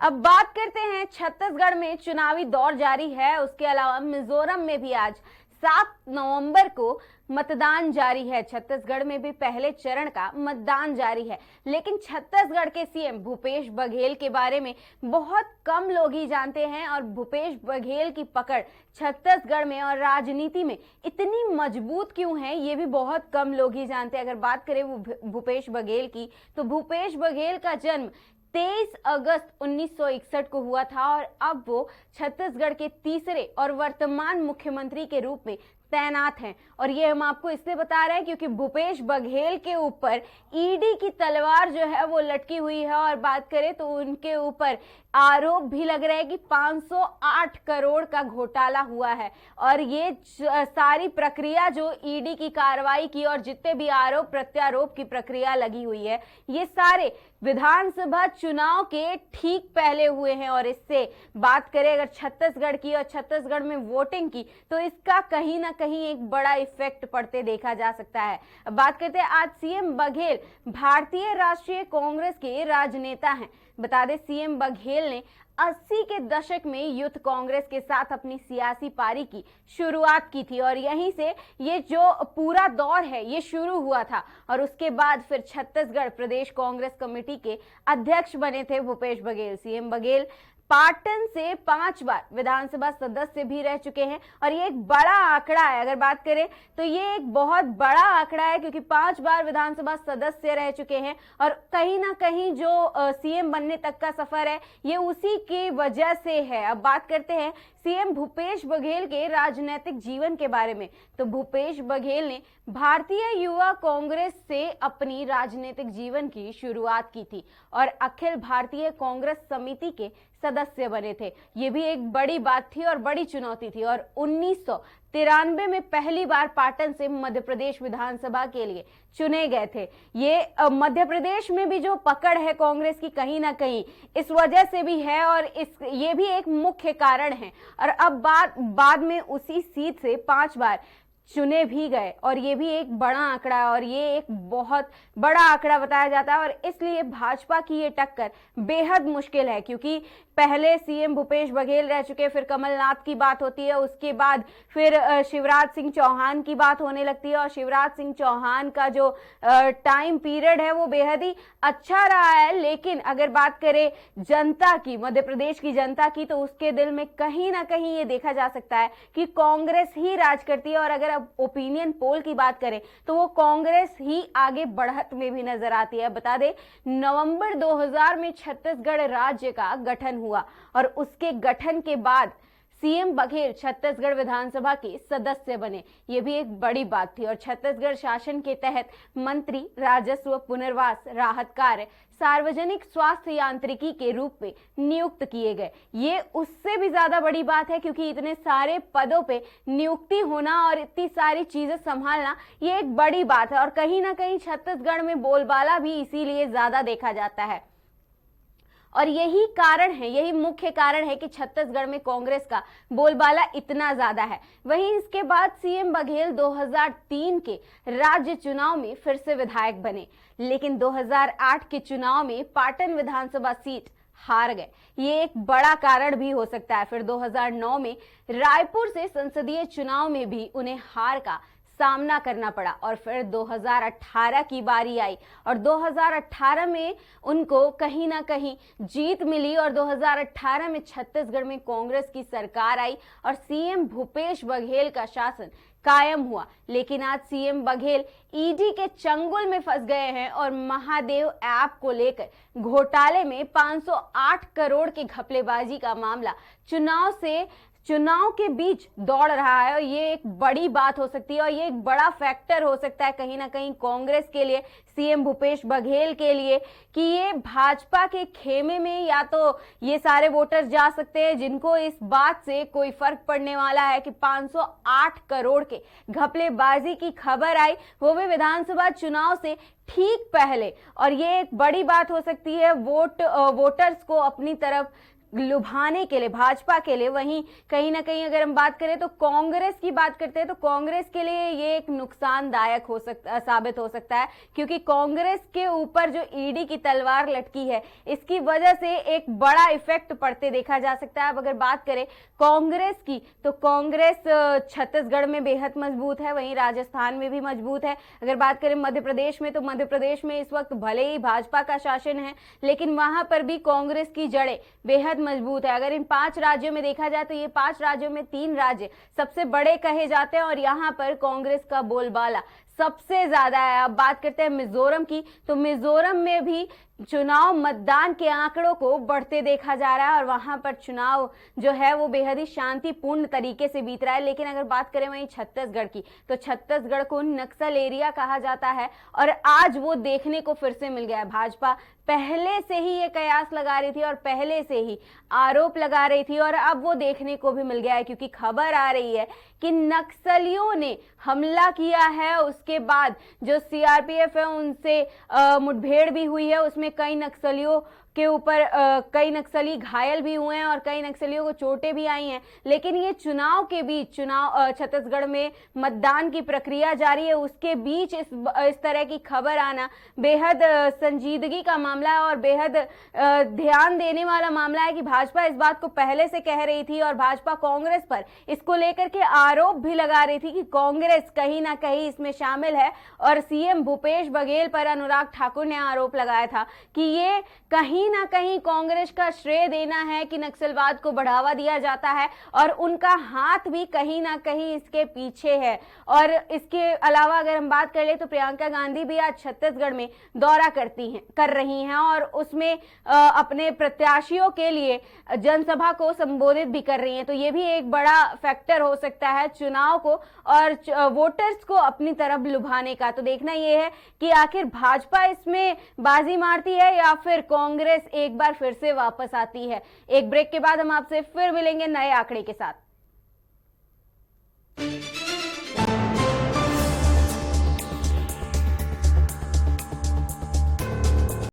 अब बात करते हैं, छत्तीसगढ़ में चुनावी दौर जारी है। उसके अलावा मिजोरम में भी आज 7 नवंबर को मतदान जारी है। छत्तीसगढ़ में भी पहले चरण का मतदान जारी है, लेकिन छत्तीसगढ़ के सीएम भूपेश बघेल के बारे में बहुत कम लोग ही जानते हैं। और भूपेश बघेल की पकड़ छत्तीसगढ़ में और राजनीति में इतनी मजबूत क्यों है, ये भी बहुत कम लोग ही जानते हैं। अगर बात करें भूपेश बघेल की, तो भूपेश बघेल का जन्म 23 अगस्त 1961 को हुआ था और अब वो छत्तीसगढ़ के तीसरे और वर्तमान मुख्यमंत्री के रूप में तैनात हैं। और ये हम आपको इसलिए बता रहे हैं क्योंकि भूपेश बघेल के ऊपर ईडी की तलवार जो है वो लटकी हुई है। और बात करें तो उनके ऊपर आरोप भी लग रहा है कि 508 करोड़ का घोटाला हुआ है। और ये सारी प्रक्रिया जो ईडी की कार्रवाई की और जितने भी आरोप प्रत्यारोप की प्रक्रिया लगी हुई है, ये सारे विधानसभा चुनाव के ठीक पहले हुए हैं। और इससे बात करें अगर छत्तीसगढ़ की और छत्तीसगढ़ में वोटिंग की, तो इसका कहीं ना कहीं एक बड़ा इफेक्ट पड़ते देखा जा सकता है। अब बात करते हैं, आज सीएम बघेल भारतीय राष्ट्रीय कांग्रेस के राजनेता हैं। बता दें, सीएम बघेल ने 80 के दशक में यूथ कांग्रेस के साथ अपनी सियासी पारी की शुरुआत की थी और यहीं से ये जो पूरा दौर है ये शुरू हुआ था। और उसके बाद फिर छत्तीसगढ़ प्रदेश कांग्रेस कमेटी के अध्यक्ष बने थे भूपेश बघेल। सीएम बघेल पाटन से 5 बार विधानसभा सदस्य भी रह चुके हैं और ये एक बड़ा आंकड़ा है। अगर बात करें तो ये एक बहुत बड़ा आंकड़ा है क्योंकि 5 बार विधानसभा सदस्य रह चुके हैं। और कहीं ना कहीं जो सीएम बनने तक का सफर है ये उसी की वजह से है। अब बात करते हैं सीएम भूपेश बघेल के राजनीतिक जीवन के बारे में। तो भूपेश बघेल ने भारतीय युवा कांग्रेस से अपनी राजनीतिक जीवन की शुरुआत की थी और अखिल भारतीय कांग्रेस समिति के सदस्य बने थे। ये भी एक बड़ी बात थी और बड़ी चुनौती थी। और 1993 में पहली बार पाटन से मध्य प्रदेश विधानसभा के लिए चुने गए थे। ये मध्य प्रदेश में भी जो पकड़ है कांग्रेस की कहीं ना कहीं इस वजह से भी है और ये भी एक मुख्य कारण है। और अब बाद में उसी सीट से 5 बार चुने भी गए और ये भी एक बड़ा आंकड़ा है और ये एक बहुत बड़ा आंकड़ा बताया जाता है। और इसलिए भाजपा की ये टक्कर बेहद मुश्किल है क्योंकि पहले सीएम भूपेश बघेल रह चुके, फिर कमलनाथ की बात होती है, उसके बाद फिर शिवराज सिंह चौहान की बात होने लगती है। और शिवराज सिंह चौहान का जो टाइम पीरियड है वो बेहद ही अच्छा रहा है। लेकिन अगर बात करें जनता की, मध्य प्रदेश की जनता की, तो उसके दिल में कहीं ना कहीं ये देखा जा सकता है कि कांग्रेस ही राज करती है। और अगर अब ओपिनियन पोल की बात करें तो वो कांग्रेस ही आगे बढ़त में भी नजर आती है। बता दें, नवंबर 2000 में छत्तीसगढ़ राज्य का गठन हुआ और उसके गठन के बाद सीएम बघेल छत्तीसगढ़ विधानसभा के सदस्य बने। ये भी एक बड़ी बात थी। और छत्तीसगढ़ शासन के तहत मंत्री राजस्व, पुनर्वास, राहत कार्य, सार्वजनिक स्वास्थ्य यांत्रिकी के रूप में नियुक्त किए गए। ये उससे भी ज्यादा बड़ी बात है क्योंकि इतने सारे पदों पे नियुक्ति होना और इतनी सारी चीजें संभालना ये एक बड़ी बात है। और कहीं ना कहीं छत्तीसगढ़ में बोलबाला भी इसीलिए ज्यादा देखा जाता है। और यही कारण है, यही मुख्य कारण है कि छत्तीसगढ़ में कांग्रेस का बोलबाला इतना ज्यादा है। वहीं इसके बाद सीएम बघेल 2003 के राज्य चुनाव में फिर से विधायक बने, लेकिन 2008 के चुनाव में पाटन विधानसभा सीट हार गए। ये एक बड़ा कारण भी हो सकता है। फिर 2009 में रायपुर से संसदीय चुनाव में भी उन्हें हार का सामना करना पड़ा। और फिर 2018 की बारी आई और 2018 में उनको कहीं ना कहीं जीत मिली और 2018 में छत्तीसगढ़ में कांग्रेस की सरकार आई और सीएम भूपेश बघेल का शासन कायम हुआ। लेकिन आज सीएम बघेल ईडी के चंगुल में फंस गए हैं और महादेव ऐप को लेकर घोटाले में 508 करोड़ की घपलेबाजी का मामला चुनाव के बीच दौड़ रहा है। और ये एक बड़ी बात हो सकती है और ये एक बड़ा फैक्टर हो सकता है कहीं ना कहीं कांग्रेस के लिए, सीएम भूपेश बघेल के लिए, कि ये भाजपा के खेमे में या तो ये सारे वोटर जा सकते हैं जिनको इस बात से कोई फर्क पड़ने वाला है कि 508 करोड़ के घपलेबाजी की खबर आई, वो भी विधानसभा चुनाव से ठीक पहले। और ये एक बड़ी बात हो सकती है वोटर्स को अपनी तरफ लुभाने के लिए, भाजपा के लिए। वहीं कहीं ना कहीं अगर हम बात करें तो कांग्रेस की बात करते हैं तो कांग्रेस के लिए ये एक नुकसानदायक साबित हो सकता है, क्योंकि कांग्रेस के ऊपर जो ईडी की तलवार लटकी है इसकी वजह से एक बड़ा इफेक्ट पड़ते देखा जा सकता है। अब अगर बात करें कांग्रेस की तो कांग्रेस छत्तीसगढ़ में बेहद मजबूत है, वहीं राजस्थान में भी मजबूत है। अगर बात करें मध्य प्रदेश में तो मध्य प्रदेश में इस वक्त भले ही भाजपा का शासन है लेकिन वहां पर भी कांग्रेस की जड़ें बेहद मजबूत है। अगर इन 5 राज्यों में देखा जाए तो ये 5 राज्यों में 3 राज्य सबसे बड़े कहे जाते हैं और यहाँ पर कांग्रेस का बोलबाला सबसे ज्यादा है। अब बात करते हैं मिजोरम की, तो मिजोरम में भी चुनाव मतदान के आंकड़ों को बढ़ते देखा जा रहा है और वहां पर चुनाव जो है वो बेहद ही शांतिपूर्ण तरीके से बीत रहा है। लेकिन अगर बात करें वहीं छत्तीसगढ़ की तो छत्तीसगढ़ को नक्सल एरिया कहा जाता है और आज वो देखने को फिर से मिल गया है। भाजपा पहले से ही ये कयास लगा रही थी और पहले से ही आरोप लगा रही थी और अब वो देखने को भी मिल गया है, क्योंकि खबर आ रही है कि नक्सलियों ने हमला किया है। उसके बाद जो सीआरपीएफ है उनसे मुठभेड़ भी हुई है, उसमें कई नक्सलियों के ऊपर कई नक्सली घायल भी हुए हैं और कई नक्सलियों को चोटें भी आई हैं। लेकिन ये चुनाव के बीच छत्तीसगढ़ में मतदान की प्रक्रिया जारी है, उसके बीच इस तरह की खबर आना बेहद संजीदगी का मामला है और बेहद ध्यान देने वाला मामला है कि भाजपा इस बात को पहले से कह रही थी और भाजपा कांग्रेस पर इसको लेकर के आरोप भी लगा रही थी कि कांग्रेस कहीं ना कहीं इसमें शामिल है। और सीएम भूपेश बघेल पर अनुराग ठाकुर ने आरोप लगाया था कि ये कहीं ना कहीं कांग्रेस का श्रेय देना है कि नक्सलवाद को बढ़ावा दिया जाता है और उनका हाथ भी कहीं ना कहीं इसके पीछे है। और इसके अलावा अगर हम बात कर ले तो प्रियंका गांधी भी आज छत्तीसगढ़ में दौरा कर रही हैं और उसमें अपने प्रत्याशियों के लिए जनसभा को संबोधित भी कर रही हैं। तो ये भी एक बड़ा फैक्टर हो सकता है चुनाव को और वोटर्स को अपनी तरफ लुभाने का। तो देखना यह है कि आखिर भाजपा इसमें बाजी मारती है या फिर कांग्रेस एक बार फिर से वापस आती है। एक ब्रेक के बाद हम आपसे फिर मिलेंगे नए आंकड़े के साथ।